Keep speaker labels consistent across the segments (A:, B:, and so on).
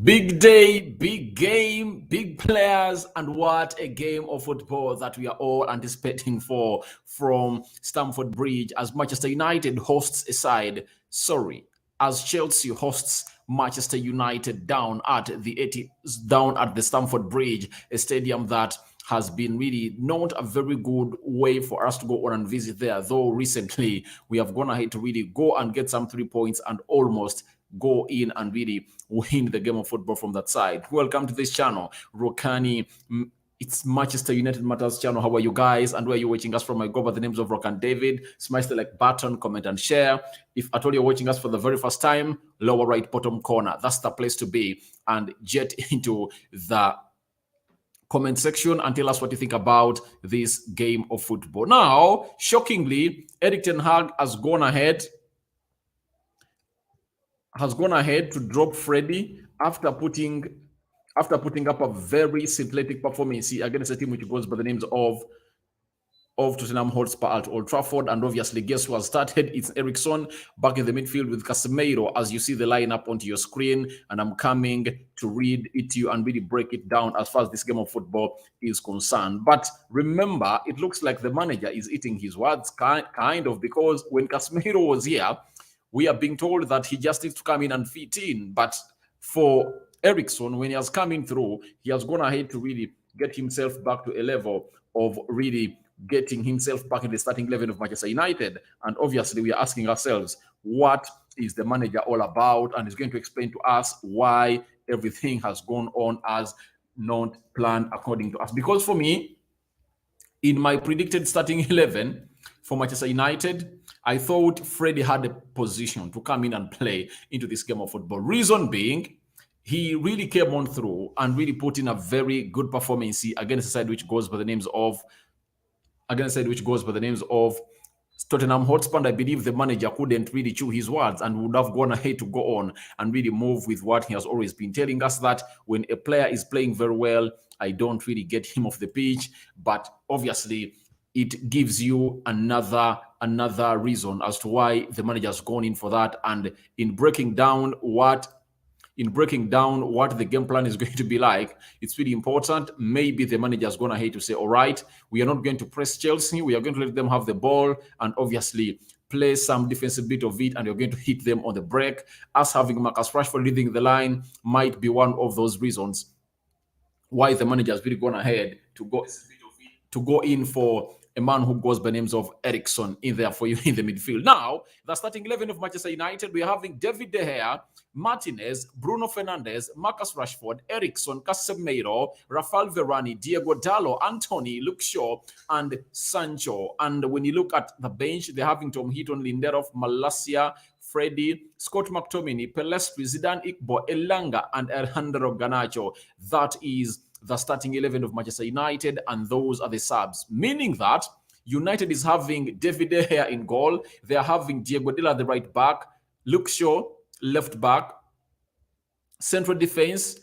A: Big day, big game, big players, and what a game of football that we are all anticipating for from Stamford Bridge as Manchester United hosts a side. Sorry, as Chelsea hosts Manchester United down at the Stamford Bridge, a stadium that has been really not a very good way for us to go on and visit there. Though recently we have gone ahead to really go and get some 3 points and almost go in and really win the game of football from that side. Welcome to this channel, Rokani. It's Manchester United Matters channel. How are you guys? And where are you watching us from? I go by the names of Rock and David. Smash the like button, comment and share. If at all you're watching us for the very first time, lower right bottom corner. That's the place to be. And jet into the comment section and tell us what you think about this game of football. Now, shockingly, Eriksen has gone ahead to drop Freddie after putting up a very sympathetic performance against a team which goes by the names of Tottenham Hotspur at Old Trafford. And obviously, guess who has started? It's Eriksen back in the midfield with Casemiro, as you see the lineup onto your screen. And I'm coming to read it to you and really break it down as far as this game of football is concerned. But remember, it looks like the manager is eating his words, kind of, because when Casemiro was here, we are being told that he just needs to come in and fit in. But for Eriksen, when he has come in through, he has gone ahead to really get himself back to a level of really getting himself back in the starting 11 of Manchester United. And obviously, we are asking ourselves, what is the manager all about? And he's going to explain to us why everything has gone on as not planned according to us. Because for me, in my predicted starting 11 for Manchester United, I thought Freddie had a position to come in and play into this game of football. Reason being, he really came on through and really put in a very good performance against a side which goes by the names of Tottenham Hotspur. And I believe the manager couldn't really chew his words and would have gone ahead to go on and really move with what he has always been telling us, that when a player is playing very well, I don't really get him off the pitch. But obviously, it gives you another reason as to why the manager has gone in for that. And in breaking down what the game plan is going to be like, it's really important. Maybe the manager has gone ahead to say, all right, we are not going to press Chelsea. We are going to let them have the ball and obviously play some defensive bit of it, and you're going to hit them on the break. Us having Marcus Rashford leading the line might be one of those reasons why the manager has really gone ahead to go in for a man who goes by names of Eriksen in there for you in the midfield. Now, the starting 11 of Manchester United, we're having David De Gea, Martinez, Bruno Fernandes, Marcus Rashford, Eriksen, Casemiro, Rafael Varane, Diego Dallo, Anthony, Luke Shaw, and Sancho. And when you look at the bench, they're having Tom Heaton, Lindelof, Malacia, Freddie, Scott McTominay, Pelestri, Zidane Iqbo, Elanga, and Alejandro Garnacho. That is the starting 11 of Manchester United, and those are the subs, meaning that United is having David De Gea in goal. They are having Diego Dallo at the right back, Luke Shaw left back, central defense,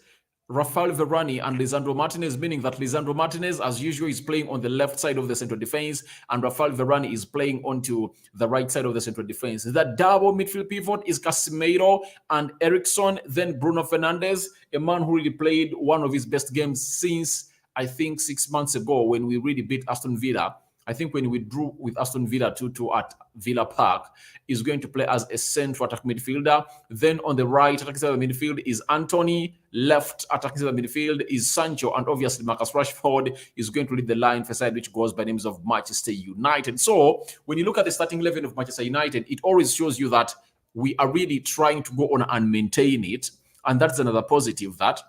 A: Rafael Varane and Lisandro Martinez, meaning that Lisandro Martinez, as usual, is playing on the left side of the central defense, and Rafael Varane is playing onto the right side of the central defense. The double midfield pivot is Casemiro and Eriksen, then Bruno Fernandes, a man who really played one of his best games since, I think, 6 months ago when we really beat Aston Villa. I think when we drew with Aston Villa 2-2 at Villa Park, is going to play as a central attack midfielder. Then on the right attacking side of the midfield is Anthony. Left attacking side of the midfield is Sancho. And obviously Marcus Rashford is going to lead the line for side which goes by names of Manchester United. So when you look at the starting 11 of Manchester United, it always shows you that we are really trying to go on and maintain it. And that's another positive, that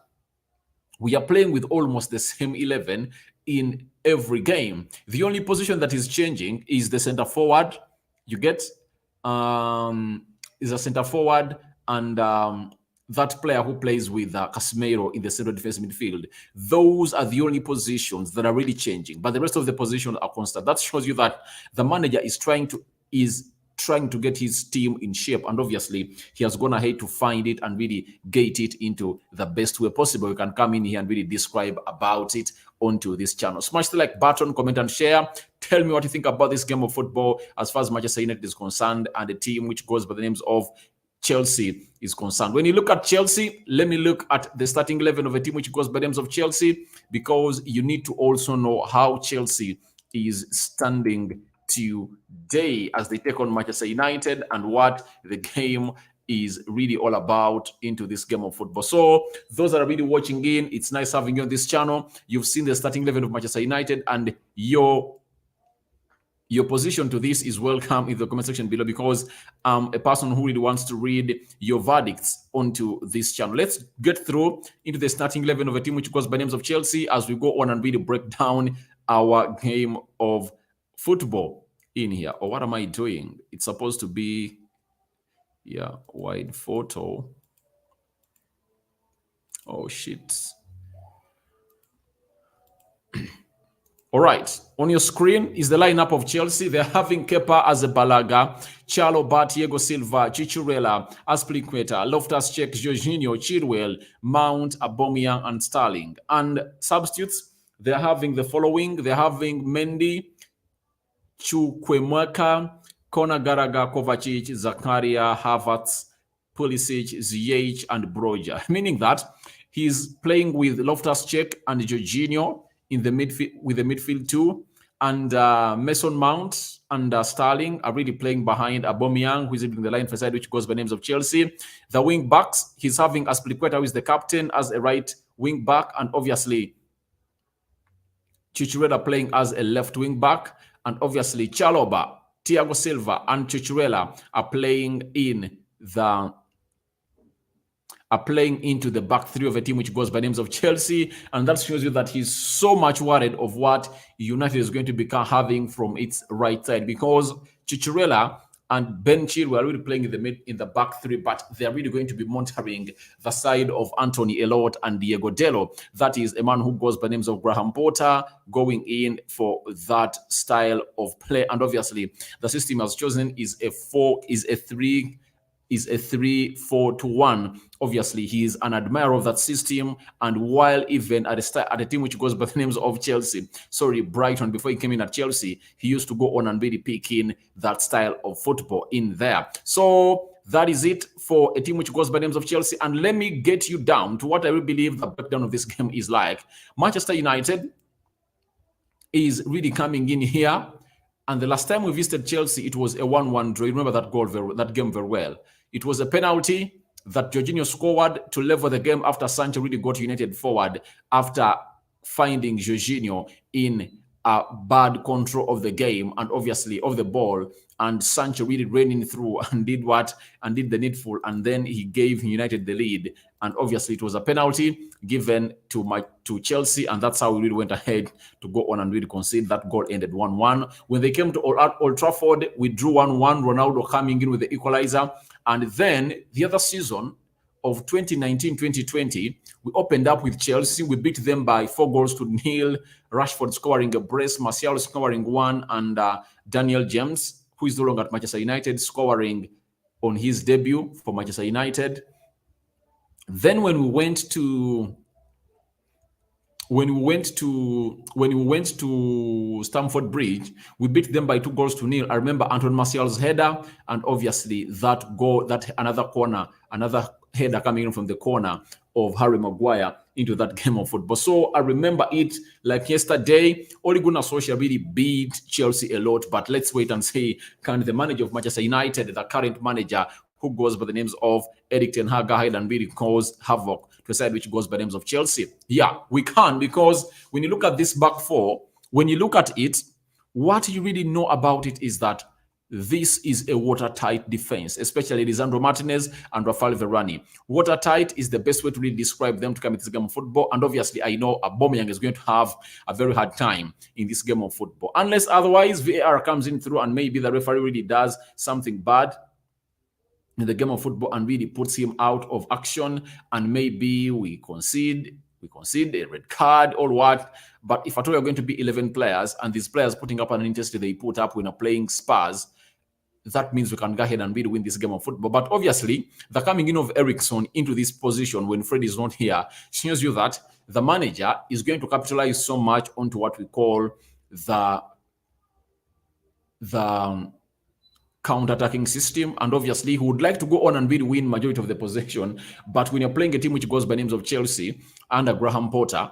A: we are playing with almost the same 11 in every game. The only position that is changing is the center forward. You get is a center forward and that player who plays with Casemiro in the central defensive midfield. Those are the only positions that are really changing, but the rest of the positions are constant. That shows you that the manager is trying to get his team in shape, and obviously he has gone ahead to find it and really get it into the best way possible. You can come in here and really describe about it onto this channel. Smash the like button, comment and share. Tell me what you think about this game of football as far as Manchester United is concerned and the team which goes by the names of Chelsea is concerned. When you look at Chelsea, let me look at the starting 11 of a team which goes by the names of Chelsea, because you need to also know how Chelsea is standing today as they take on Manchester United and what the game is really all about into this game of football. So those that are really watching in, it's nice having you on this channel. You've seen the starting 11 of Manchester United, and your position to this is welcome in the comment section below, because I'm a person who really wants to read your verdicts onto this channel. Let's get through into the starting 11 of a team which goes by names of Chelsea as we go on and really break down our game of football in here. Or what am I doing? It's supposed to be, yeah, wide photo. Oh, shit. All right, on your screen is the lineup of Chelsea. They're having Kepa as a Balaga, Chalobah, Thiago Silva, Cucurella, Azpilicueta, Loftus-Cheek, Jorginho, Chilwell, Mount, Aubameyang, and Sterling. And substitutes, they're having the following. They're having Mendy, Chukwuemeka, Conor Gallagher, Kovacic, Zakaria, Havertz, Pulisic, Ziyech, and Broja. Meaning that he's playing with Loftus-Cheek and Jorginho in the midfield, with the midfield too, and Mason Mount and Sterling are really playing behind Aubameyang, who is in the line for side, which goes by names of Chelsea. The wing backs, he's having Azpilicueta, who is the captain, as a right wing back, and obviously Cucurella playing as a left wing back, and obviously Chalobah, Thiago Silva, and Cucurella are playing into the back three of a team which goes by names of Chelsea, and that shows you that he's so much worried of what United is going to become having from its right side, because Cucurella and Ben Chilwell are really playing in the back three, but they're really going to be monitoring the side of Anthony Elliott and Diego Dalot. That is a man who goes by names of Graham Potter, going in for that style of play. And obviously the system has chosen is a 3-4-1. Obviously, he is an admirer of that system. And while even at a team which goes by the names of Brighton, before he came in at Chelsea, he used to go on and really pick in that style of football in there. So that is it for a team which goes by the names of Chelsea. And let me get you down to what I really believe the breakdown of this game is like. Manchester United is really coming in here. And the last time we visited Chelsea, it was a 1-1 draw. Remember that game very well. It was a penalty that Jorginho scored to level the game after Sancho really got United forward after finding Jorginho in a bad control of the game and obviously of the ball. And Sancho really ran through and did the needful, and then he gave United the lead. And obviously it was a penalty given to Chelsea, and that's how we really went ahead to go on and really concede. That goal ended 1-1. When they came to Old Trafford, we drew 1-1, Ronaldo coming in with the equalizer. And then the other season of 2019-2020, we opened up with Chelsea. We beat them by 4-0. Rashford scoring a brace, Martial scoring one, and Daniel James, who is no longer at Manchester United, scoring on his debut for Manchester United. Then when we went to Stamford Bridge, we beat them by 2-0. I remember Anton Martial's header, and obviously that goal, another header coming in from the corner of Harry Maguire into that game of football. So I remember it like yesterday. Ole Gunnar Solskjaer really beat Chelsea a lot, but let's wait and see, can the manager of Manchester United, the current manager, who goes by the names of Erik ten Hag, and really cause havoc to a side which goes by the names of Chelsea? Yeah, we can, because when you look at this back four, when you look at it, what you really know about it is that this is a watertight defense, especially Lisandro Martinez and Rafael Varane. Watertight is the best way to really describe them to come into this game of football. And obviously, I know Aubameyang is going to have a very hard time in this game of football, unless otherwise VAR comes in through and maybe the referee really does something bad in the game of football and really puts him out of action, and maybe we concede a red card or what. But if at all you're going to be 11 players and these players putting up an intensity they put up when are playing Spurs, that means we can go ahead and really win this game of football. But obviously, the coming in of Eriksen into this position when Fred is not here shows you that the manager is going to capitalize so much onto what we call the counter-attacking system, and obviously he would like to go on and really win majority of the possession. But when you're playing a team which goes by names of Chelsea under Graham Potter,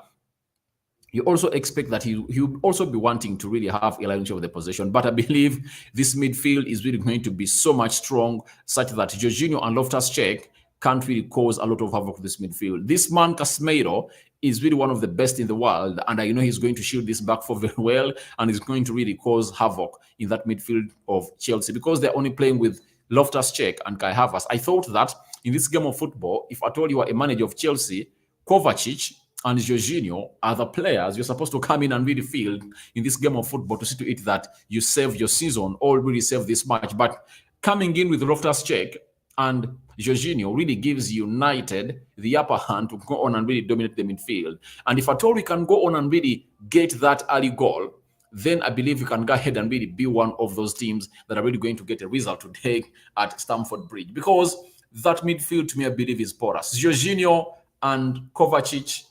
A: you also expect that he will also be wanting to really have a lion's share of the possession. But I believe this midfield is really going to be so much strong, such that Jorginho and Loftus-Cheek can't really cause a lot of havoc with this midfield. This man, Casemiro, is really one of the best in the world, and I know he's going to shield this back four very well, and he's going to really cause havoc in that midfield of Chelsea because they're only playing with Loftus-Cheek and Kai Havertz. I thought that in this game of football, if at all you are a manager of Chelsea, Kovacic and Jorginho are the players you're supposed to come in and really field in this game of football to see to it that you save your season or really save this match. But coming in with Loftus-Cheek and Jorginho really gives United the upper hand to go on and really dominate the midfield. And if at all we can go on and really get that early goal, then I believe we can go ahead and really be one of those teams that are really going to get a result today at Stamford Bridge. Because that midfield, to me, I believe is porous. Jorginho and Kovacic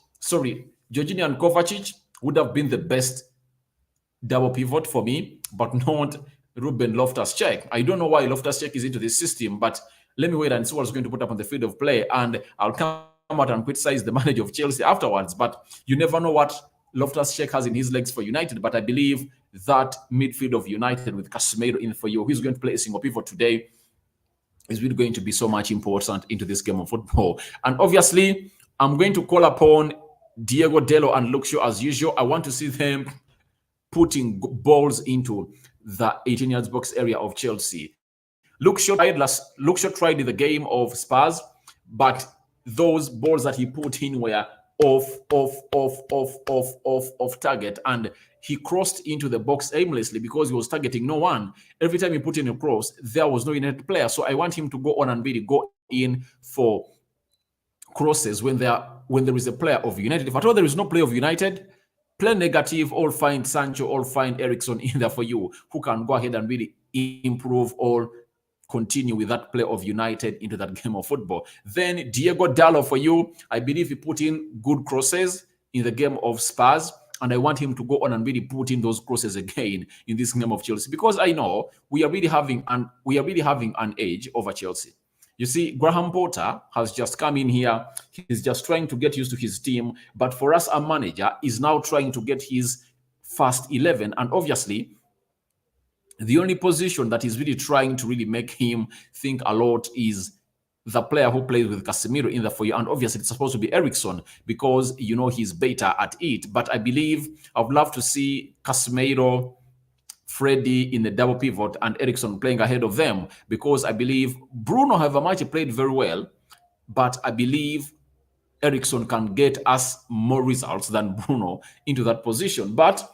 A: would have been the best double pivot for me, but not Ruben Loftus-Cheek. I don't know why Loftus-Cheek is into this system, but let me wait and see what's going to put up on the field of play, and I'll come out and criticize the manager of Chelsea afterwards. But you never know what Loftus-Cheek has in his legs for United. But I believe that midfield of United with Casemiro in for you, who's going to play a single pivot today, is really going to be so much important into this game of football. And obviously, I'm going to call upon Diego Dello and Luke Shaw as usual. I want to see them putting balls into the 18 yards box area of Chelsea. Luke Shaw tried in the game of Spurs, but those balls that he put in were off target, and he crossed into the box aimlessly because he was targeting no one. Every time he put in a cross, there was no United player. So I want him to go on and really go in for crosses when there is a player of United. If at all there is no player of United, play negative, or find Sancho or find Eriksen in there for you, who can go ahead and really improve or continue with that play of United into that game of football. Then Diego Dallo for you. I believe he put in good crosses in the game of Spurs, and I want him to go on and really put in those crosses again in this game of Chelsea, because I know we are really having an edge over Chelsea. You see, Graham Potter has just come in here. He's just trying to get used to his team. But for us, a manager is now trying to get his first 11. And obviously, the only position that is really trying to really make him think a lot is the player who plays with Casemiro in the for you. And obviously, it's supposed to be Eriksen because, you know, he's better at it. But I believe I would love to see Casemiro, Freddie in the double pivot, and Eriksen playing ahead of them, because I believe Bruno, however much he played very well, but I believe Eriksen can get us more results than Bruno into that position. But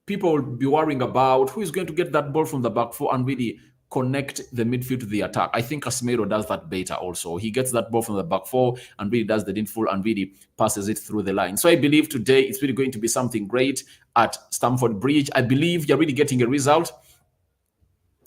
A: people will be worrying about who is going to get that ball from the back four and really connect the midfield to the attack. I think Casemiro does that better also. He gets that ball from the back four and really does the needful and really passes it through the line. So I believe today it's really going to be something great at Stamford Bridge. I believe you're really getting a result,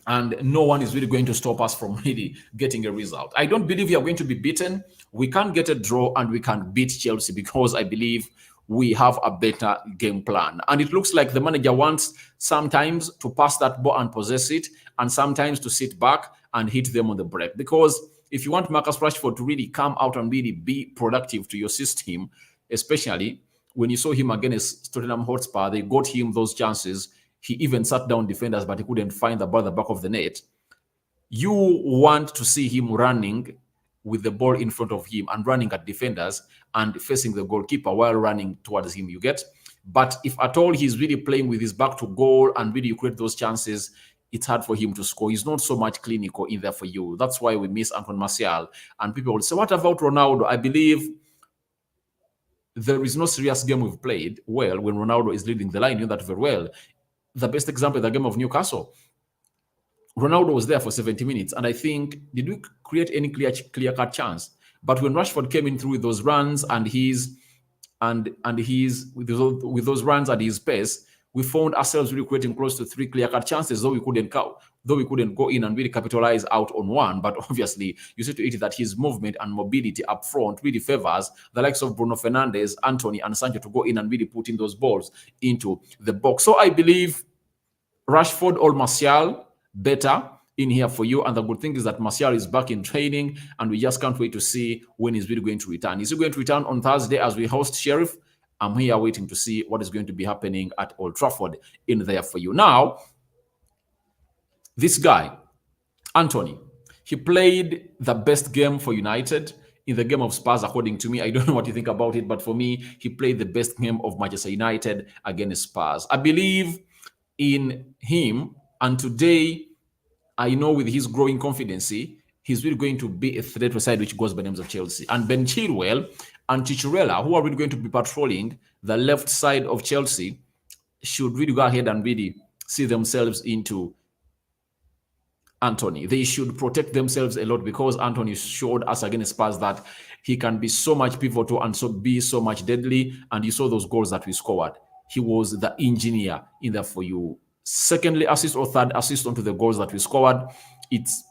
A: and no one is really going to stop us from really getting a result. I don't believe we are going to be beaten. We can get a draw and we can beat Chelsea because I believe we have a better game plan. And it looks like the manager wants sometimes to pass that ball and possess it, and sometimes to sit back and hit them on the break. Because if you want Marcus Rashford to really come out and really be productive to your system, especially when you saw him against Tottenham Hotspur, they got him those chances. He even sat down defenders, but he couldn't find the ball at the back of the net. You want to see him running with the ball in front of him and running at defenders and facing the goalkeeper while running towards him, you get? But if at all he's really playing with his back to goal and really create those chances, it's hard for him to score. He's not so much clinical in there for you. That's why we miss Antoine Martial. And people will say, what about Ronaldo? I believe there is no serious game we've played well when Ronaldo is leading the line. You know that very well. The best example is the game of Newcastle. Ronaldo was there for 70 minutes, and I think, did we create any clear-cut chance? But when Rashford came in through with those runs and with those runs at his pace, we found ourselves really creating close to 3 clear-cut chances, though we couldn't go in and really capitalize out on one. But obviously, you see to it that his movement and mobility up front really favors the likes of Bruno Fernandes, Anthony, and Sancho to go in and really put in those balls into the box. So I believe Rashford or Martial better in here for you. And the good thing is that Martial is back in training, and we just can't wait to see when he's really going to return. Is he going to return on Thursday as we host Sheriff? I'm here waiting to see what is going to be happening at Old Trafford in there for you. Now, this guy, Anthony, he played the best game for United in the game of Spurs, according to me. I don't know what you think about it, but for me, he played the best game of Manchester United against Spurs. I believe in him, and today, I know with his growing confidence, he's really going to be a threat to a side which goes by the names of Chelsea. And Ben Chilwell and Chicharella, who are really going to be patrolling the left side of Chelsea, should really go ahead and really see themselves into Anthony. They should protect themselves a lot, because Anthony showed us against Spurs that he can be so much pivotal and so be so much deadly. And you saw those goals that we scored. He was the engineer in there for you. Secondly, assist or third assist onto the goals that we scored. It's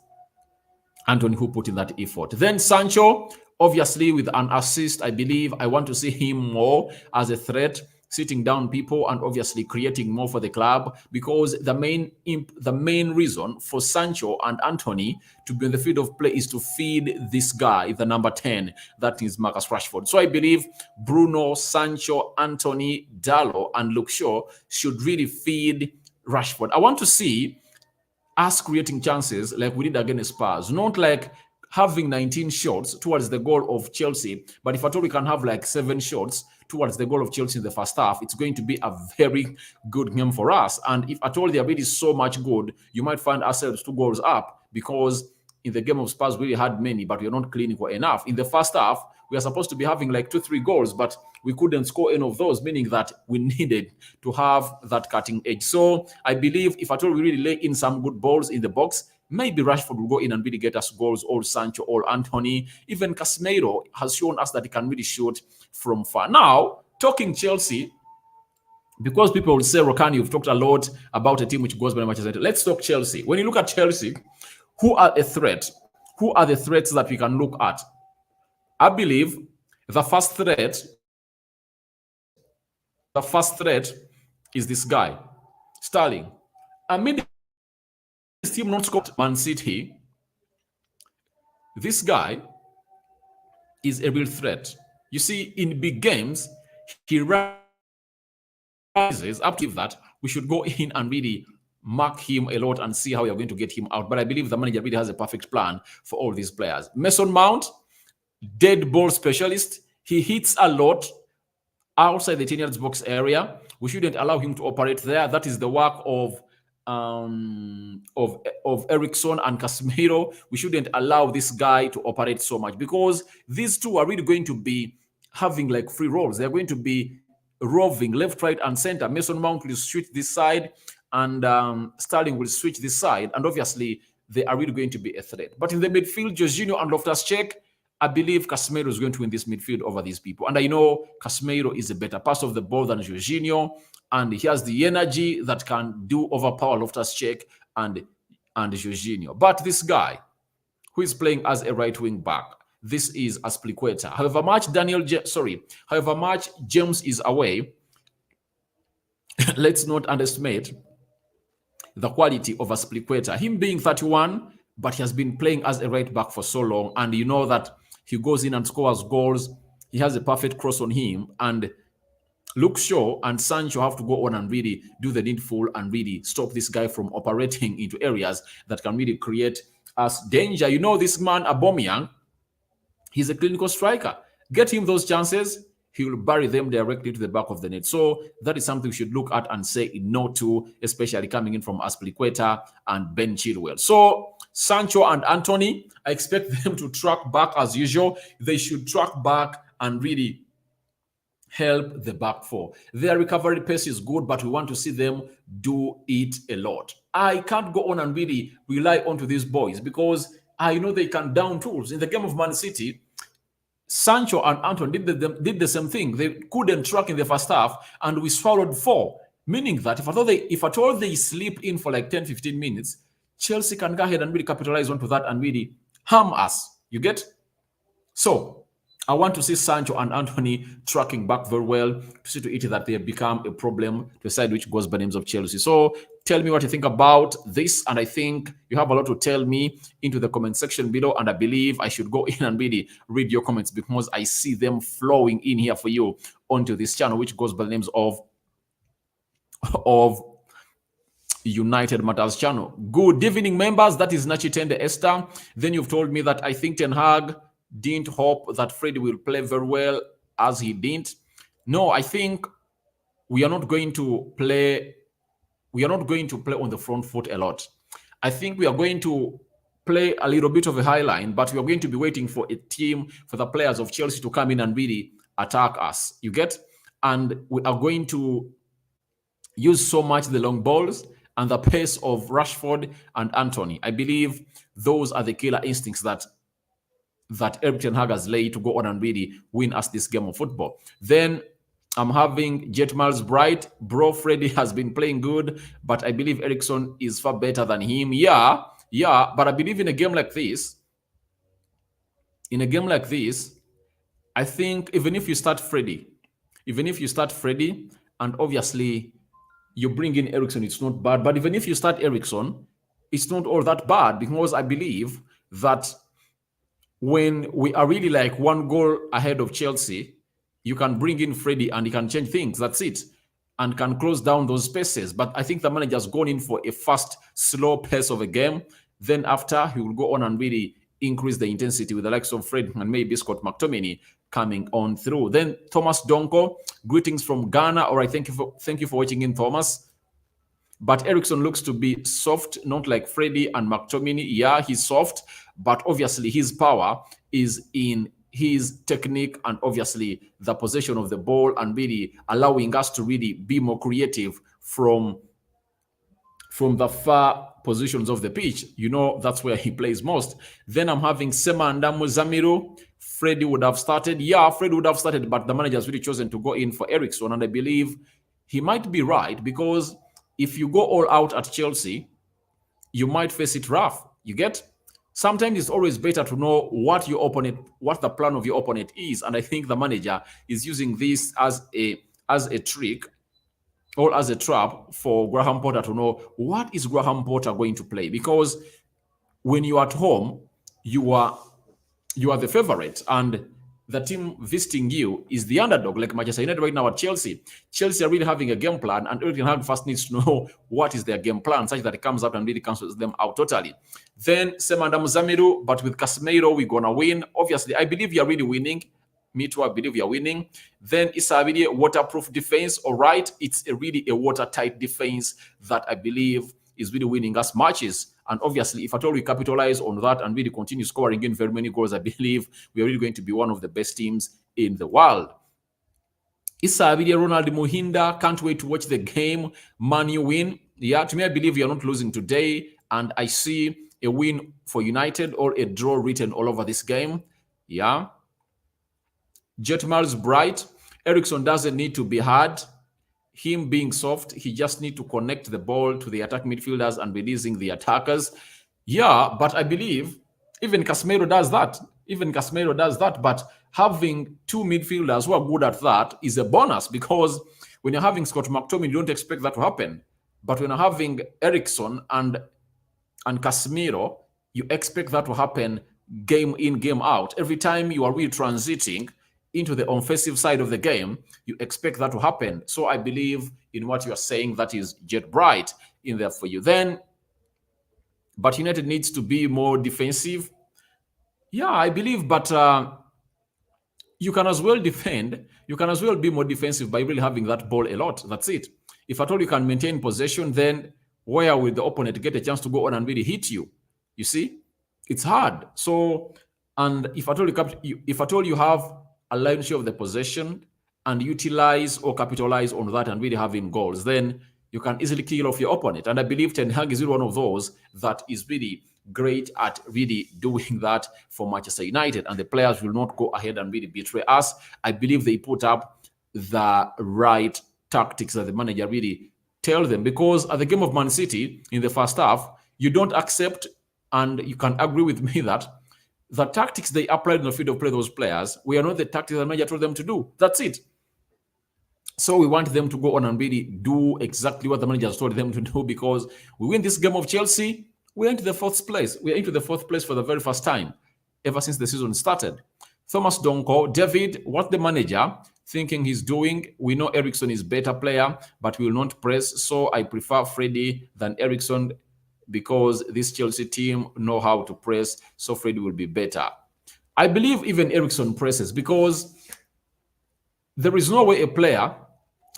A: Anthony who put in that effort. Then Sancho, obviously with an assist, I believe I want to see him more as a threat, sitting down people and obviously creating more for the club, because the main reason for Sancho and Anthony to be in the field of play is to feed this guy, the number 10, that is Marcus Rashford. So I believe Bruno, Sancho, Anthony, Dalot, and Luke Shaw should really feed Rashford. I want to see us creating chances like we did against Spurs, not like having 19 shots towards the goal of Chelsea, but if at all we can have like 7 shots towards the goal of Chelsea in the first half, it's going to be a very good game for us. And if at all the ability is so much good, you might find ourselves 2 goals up, because in the game of Spurs we really had many, but we're not clinical enough. In the first half, we are supposed to be having like 2-3 goals, but we couldn't score any of those, meaning that we needed to have that cutting edge. So I believe if at all we really lay in some good balls in the box, maybe Rashford will go in and really get us goals, or Sancho, or Anthony. Even Casemiro has shown us that he can really shoot from far. Now, talking Chelsea, because people will say, Rokan, you've talked a lot about a team which goes by Manchester United. Let's talk Chelsea. When you look at Chelsea, who are a threat? Who are the threats that we can look at? I believe the first threat is this guy, Sterling. Amid this team not scored Man City, this guy is a real threat. You see, in big games, he rises up to that. We should go in and really mark him a lot and see how we are going to get him out. But I believe the manager really has a perfect plan for all these players. Mason Mount, dead ball specialist. He hits a lot outside the 10 yards box area. We shouldn't allow him to operate there. That is the work of Eriksen and Casemiro. We shouldn't allow this guy to operate so much, because these two are really going to be having like free roles. They're going to be roving left, right, and center. Mason Mount will switch this side, and Sterling will switch this side, and obviously they are really going to be a threat. But in the midfield, Jorginho and Loftus-Cheek, I believe Casemiro is going to win this midfield over these people. And I know Casemiro is a better passer of the ball than Jorginho, and he has the energy that can do overpower Loftus-Cheek and Jorginho. But this guy, who is playing as a right wing back, this is Azpilicueta. However much James is away, let's not underestimate the quality of Azpilicueta. Him being 31, but he has been playing as a right back for so long, and you know that he goes in and scores goals. He has a perfect cross on him, and Luke Shaw and Sancho have to go on and really do the needful and really stop this guy from operating into areas that can really create us danger. You know, this man, Aubameyang, he's a clinical striker. Get him those chances, he will bury them directly to the back of the net. So that is something we should look at and say no to, especially coming in from Azpilicueta and Ben Chilwell. So Sancho and Anthony, I expect them to track back as usual. They should track back and really help the back four. Their recovery pace is good, but we want to see them do it a lot. I can't go on and really rely onto these boys, because I know they can down tools. In the game of Man City, Sancho and Anthony did the same thing. They couldn't track in the first half, and we swallowed 4, meaning that if at all they sleep in for like 10-15 minutes, Chelsea can go ahead and really capitalize onto that and really harm us. You get? So I want to see Sancho and Anthony tracking back very well to see to it that they become a problem to a side which goes by names of Chelsea. So tell me what you think about this. And I think you have a lot to tell me into the comment section below. And I believe I should go in and really read your comments because I see them flowing in here for you onto this channel, which goes by the names of United Matters channel. Good evening, members. That is Nachitende Esther. Then you've told me that I think Ten Hag didn't hope that Freddy will play very well as he didn't. No, I think we are not going to play. We are not going to play on the front foot a lot. I think we are going to play a little bit of a high line, but we are going to be waiting for a team, for the players of Chelsea to come in and really attack us. You get? And we are going to use so much the long balls and the pace of Rashford and Anthony. I believe those are the killer instincts that Eriksen has laid to go on and really win us this game of football. Then I'm having Jet Miles Bright. Bro, Freddy has been playing good, but I believe Eriksen is far better than him. Yeah, but I believe in a game like this, I think even if you start Freddy, and obviously you bring in Eriksen, it's not bad. But even if you start Eriksen, it's not all that bad because I believe that when we are really like one goal ahead of Chelsea, you can bring in Freddy and he can change things. That's it. And can close down those spaces. But I think the manager's gone in for a fast, slow pace of a game. Then after, he will go on and really increase the intensity with the likes of Fred and maybe Scott McTominay coming on through. Then Thomas Donko, greetings from Ghana. All right, thank you for watching in, Thomas. But Eriksen looks to be soft, not like Freddy and McTominay. Yeah, he's soft, but obviously his power is in his technique and obviously the possession of the ball and really allowing us to really be more creative from the far positions of the pitch. You know, that's where he plays most. Then I'm having Sema and Zamiru. Freddy would have started. Yeah, Freddy would have started, but the manager has really chosen to go in for Eriksen, and I believe he might be right because if you go all out at Chelsea, you might face it rough. You get? Sometimes it's always better to know what the plan of your opponent is. And I think the manager is using this as a trick or as a trap for Graham Potter to know what is Graham Potter going to play. Because when you're at home, you are the favorite. And the team visiting you is the underdog, like Manchester United right now at Chelsea. Chelsea are really having a game plan, and Eriksen Hag first needs to know what is their game plan, such that it comes out and really cancels them out totally. Then Semanda Muzamiru, but with Casemiro, we're gonna win. Obviously, I believe you are really winning. Me too, I believe you are winning. Then Isabidi, waterproof defense. All right, it's really a watertight defense that I believe is really winning us matches. And obviously, if at all we capitalize on that and really continue scoring in very many goals, I believe we are really going to be one of the best teams in the world. Issa Abidi, Ronaldo Muhinda, can't wait to watch the game. Man U win. Yeah, to me, I believe we are not losing today. And I see a win for United or a draw written all over this game. Yeah. Jetmar's bright. Eriksen doesn't need to be hard. Him being soft, he just need to connect the ball to the attack midfielders and releasing the attackers. Yeah, but I believe even Casemiro does that. But having two midfielders who are good at that is a bonus, because when you're having Scott McTominay, you don't expect that to happen. But when you're having Eriksen and Casemiro, you expect that to happen game in, game out. Every time you are really transiting into the offensive side of the game, you expect that to happen. So I believe in what you are saying, that is Jet Bright in there for you. Then, but United needs to be more defensive. Yeah, I believe, but you can as well defend. You can as well be more defensive by really having that ball a lot. That's it. If at all you can maintain possession, then where will the opponent get a chance to go on and really hit you? You see, it's hard. So, and if at all you have a lion's share of the possession and utilize or capitalize on that and really having goals, then you can easily kill off your opponent. And I believe Ten Hag is really one of those that is really great at really doing that for Manchester United, and the players will not go ahead and really betray us. I believe they put up the right tactics that the manager really tell them, because at the game of Man City in the first half, you don't accept, and you can agree with me that The tactics they applied on the field of play, those players, were not the tactics the manager told them to do. That's it. So we want them to go on and really do exactly what the manager has told them to do, because we win this game of Chelsea, we're into the fourth place. We're into the fourth place for the very first time ever since the season started. Thomas Donko, David, what the manager thinking he's doing? We know Eriksen is better player, but we will not press. So I prefer Freddie than Eriksen because this Chelsea team know how to press. So Freddie will be better. I believe even Eriksen presses, because there is no way a player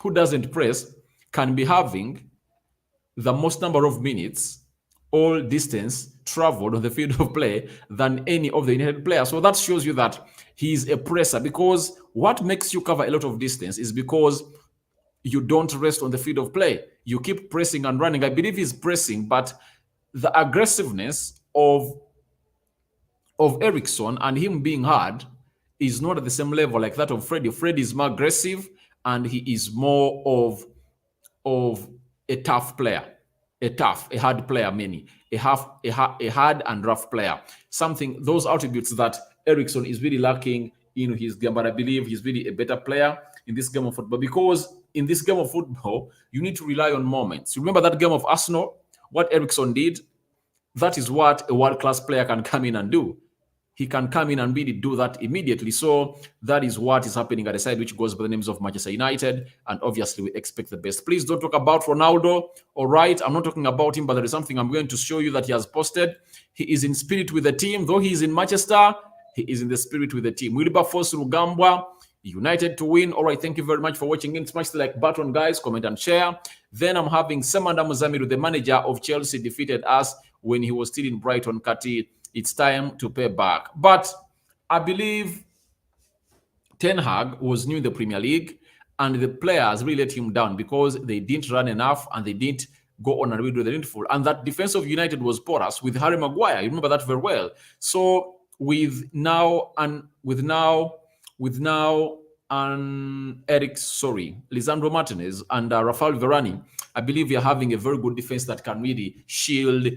A: who doesn't press can be having the most number of minutes all distance traveled on the field of play than any of the United players. So that shows you that he's a presser, because what makes you cover a lot of distance is because you don't rest on the field of play. You keep pressing and running. I believe he's pressing, but the aggressiveness of Eriksen and him being hard is not at the same level like that of Freddie. Freddie is more aggressive and he is more of a tough player, a hard player, a hard and rough player. Something, those attributes that Eriksen is really lacking in his game, but I believe he's really a better player in this game of football, because in this game of football, you need to rely on moments. You remember that game of Arsenal, what Eriksen did? That is what a world-class player can come in and do. He can come in and really do that immediately. So that is what is happening at the side, which goes by the names of Manchester United. And obviously, we expect the best. Please don't talk about Ronaldo. All right, I'm not talking about him, but there is something I'm going to show you that he has posted. He is in spirit with the team. Though he is in Manchester, he is in the spirit with the team. Wilberforce Rugambwa, United to win. All right, thank you very much for watching in. Smash the like button, guys. Comment and share. Then I'm having Semanda Muzamiru, the manager of Chelsea, defeated us when he was still in Brighton. Kati, it's time to pay back. But I believe Ten Hag was new in the Premier League, and the players really let him down because they didn't run enough and they didn't go on and redo the needful. And that defense of United was porous with Harry Maguire. You remember that very well. So with now Lisandro Martinez and Rafael Varane, I believe we are having a very good defense that can really shield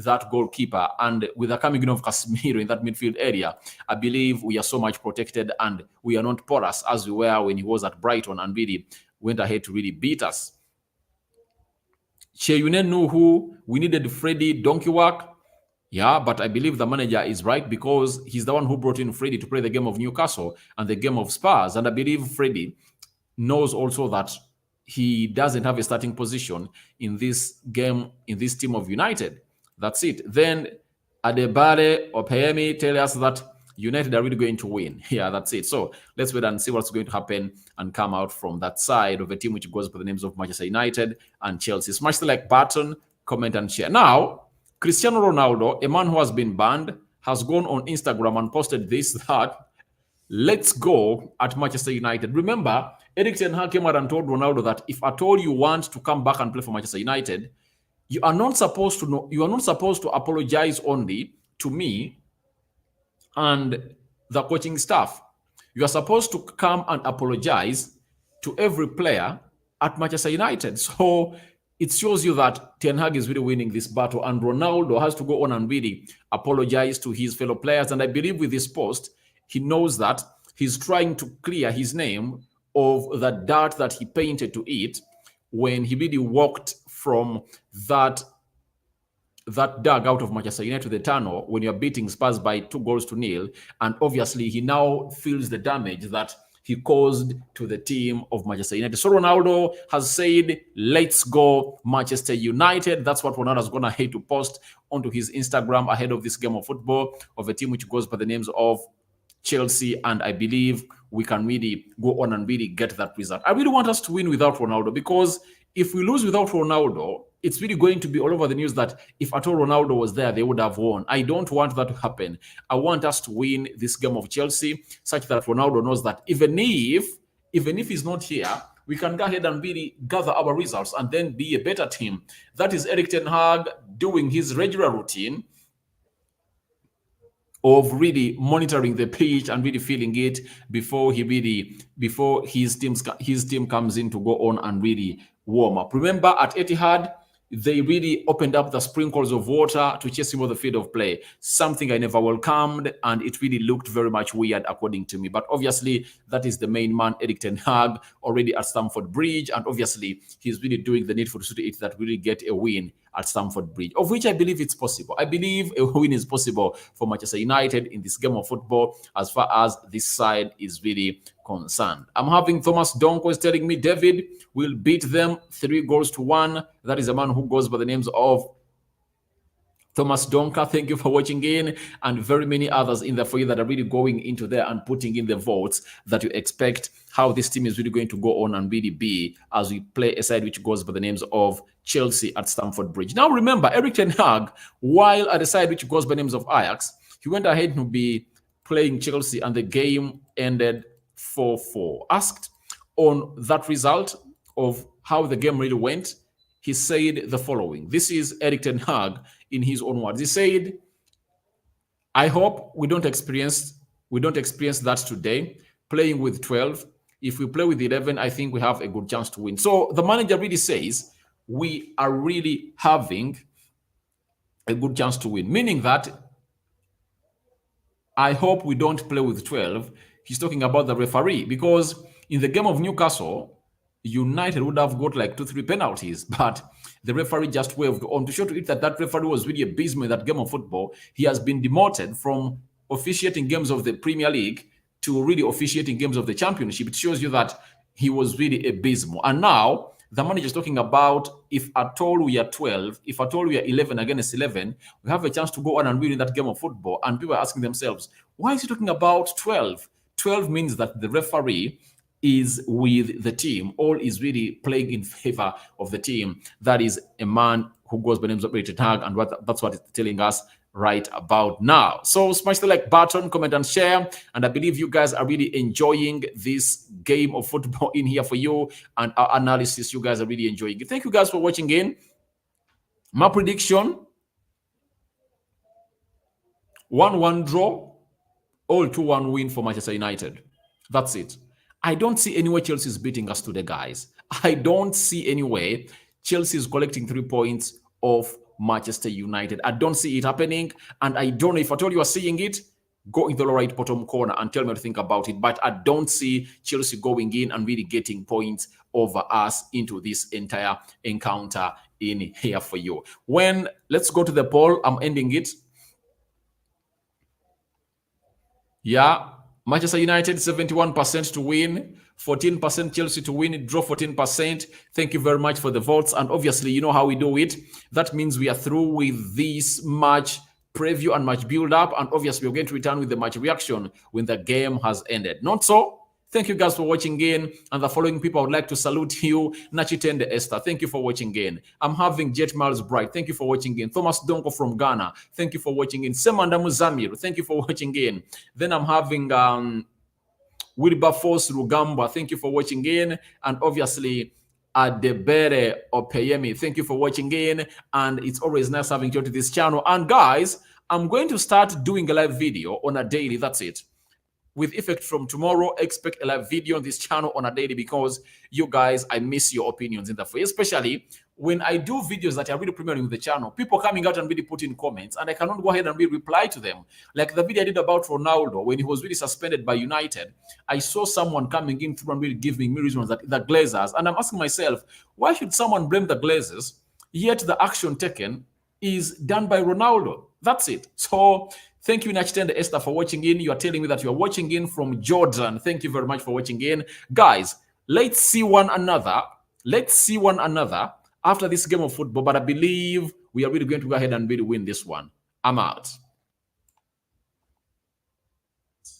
A: that goalkeeper. And with the coming in of Casemiro in that midfield area, I believe we are so much protected and we are not porous as we were when he was at Brighton and really went ahead to really beat us. Cheyune Nuhu, we needed Freddie donkey work. Yeah, but I believe the manager is right because he's the one who brought in Freddie to play the game of Newcastle and the game of Spurs. And I believe Freddie knows also that he doesn't have a starting position in this game, in this team of United. That's it. Then Adebare or Payemi tell us that United are really going to win. Yeah, that's it. So let's wait and see what's going to happen and come out from that side of a team which goes by the names of Manchester United and Chelsea. Smash the like button, comment and share. Now, Cristiano Ronaldo, a man who has been banned, has gone on Instagram and posted this, that let's go at Manchester United. Remember, Eriksen came out and told Ronaldo that if at all you want to come back and play for Manchester United, you are not supposed to apologize only to me and the coaching staff. You are supposed to come and apologize to every player at Manchester United. So it shows you that Ten Hag is really winning this battle, and Ronaldo has to go on and really apologize to his fellow players. And I believe with this post, he knows that he's trying to clear his name of the dirt that he painted to it when he really walked from that dugout of Manchester United to the tunnel when you're beating Spurs by 2-0. And obviously, he now feels the damage that he caused to the team of Manchester United. So Ronaldo has said, let's go Manchester United. That's what Ronaldo is going to hate to post onto his Instagram ahead of this game of football of a team which goes by the names of Chelsea. And I believe we can really go on and really get that result. I really want us to win without Ronaldo, because if we lose without Ronaldo, it's really going to be all over the news that if at all Ronaldo was there, they would have won. I don't want that to happen. I want us to win this game of Chelsea such that Ronaldo knows that even if he's not here, we can go ahead and really gather our results and then be a better team. That is Erik ten Hag doing his regular routine of really monitoring the pitch and really feeling it before his team comes in to go on and really warm up. Remember, at Etihad, they really opened up the sprinkles of water to chase him on the field of play. Something I never welcomed, and it really looked very much weird according to me. But obviously, that is the main man, Erik ten Hag, already at Stamford Bridge, and obviously, he's really doing the needful to it that really get a win at Stamford Bridge, of which I believe it's possible. I believe a win is possible for Manchester United in this game of football as far as this side is really concerned. I'm having Thomas Donko is telling me David will beat them 3-1. That is a man who goes by the names of Thomas Donka. Thank you for watching in, and very many others in the foyer that are really going into there and putting in the votes that you expect how this team is really going to go on and really be as we play a side which goes by the names of Chelsea at Stamford Bridge. Now remember, Erik ten Hag, while at the side which goes by the names of Ajax, he went ahead to be playing Chelsea and the game ended 4-4. Asked on that result of how the game really went, he said the following. This is Erik ten Hag in his own words. He said, I hope we don't experience that today, playing with 12. If we play with 11, I think we have a good chance to win. So the manager really says we are really having a good chance to win, meaning that I hope we don't play with 12. He's talking about the referee, because in the game of Newcastle, United would have got like 2-3 penalties, but the referee just waved on to show to it that that referee was really abysmal in that game of football. He has been demoted from officiating games of the Premier League to really officiating games of the Championship. It shows you that he was really abysmal. And now the manager is talking about if at all we are 12, if at all we are 11 against 11, we have a chance to go on and win in that game of football. And people are asking themselves, why is he talking about 12? 12 means that the referee is with the team, all is really playing in favor of the team. That is a man who goes by the name of Erik ten Hag, and that's what it's telling us right about now. So smash the like button, comment and share, and I believe you guys are really enjoying this game of football in here for you, and our analysis, you guys are really enjoying it. Thank you guys for watching in. My prediction, 1-1 draw, all 2-1 win for Manchester United. That's it. I don't see any way Chelsea is beating us today, guys. I don't see any way Chelsea is collecting 3 points off Manchester United. I don't see it happening, and I don't know if at all you are seeing it. Go in the right bottom corner and tell me what to think about it. But I don't see Chelsea going in and really getting points over us into this entire encounter in here for you. Let's go to the poll. I'm ending it. Yeah. Manchester United, 71% to win, 14% Chelsea to win, draw 14%. Thank you very much for the votes. And obviously, you know how we do it. That means we are through with this match preview and match build-up. And obviously, we're going to return with the match reaction when the game has ended. Not so? Thank you guys for watching in. And the following people, I would like to salute you. Nachitende Esther, thank you for watching in. I'm having Jet Miles Bright, thank you for watching in. Thomas Donko from Ghana, thank you for watching in. Semanda Muzamir, thank you for watching in. Then I'm having Wilberforce Rugamba, thank you for watching in. And obviously, Adebere Opeyemi, thank you for watching in. And it's always nice having you to this channel. And guys, I'm going to start doing a live video on a daily, that's it. With effect from tomorrow, expect a live video on this channel on a daily, because you guys, I miss your opinions in the way, especially when I do videos that are really premiering with the channel. People coming out and really put in comments, and I cannot go ahead and really reply to them. Like the video I did about Ronaldo when he was really suspended by United. I saw someone coming in through and really giving me reasons that the Glazers, and I'm asking myself, why should someone blame the Glazers, yet the action taken is done by Ronaldo? That's it. So thank you, Nachitende Esther, for watching in. You are telling me that you are watching in from Jordan. Thank you very much for watching in. Guys, let's see one another. Let's see one another after this game of football. But I believe we are really going to go ahead and really win this one. I'm out.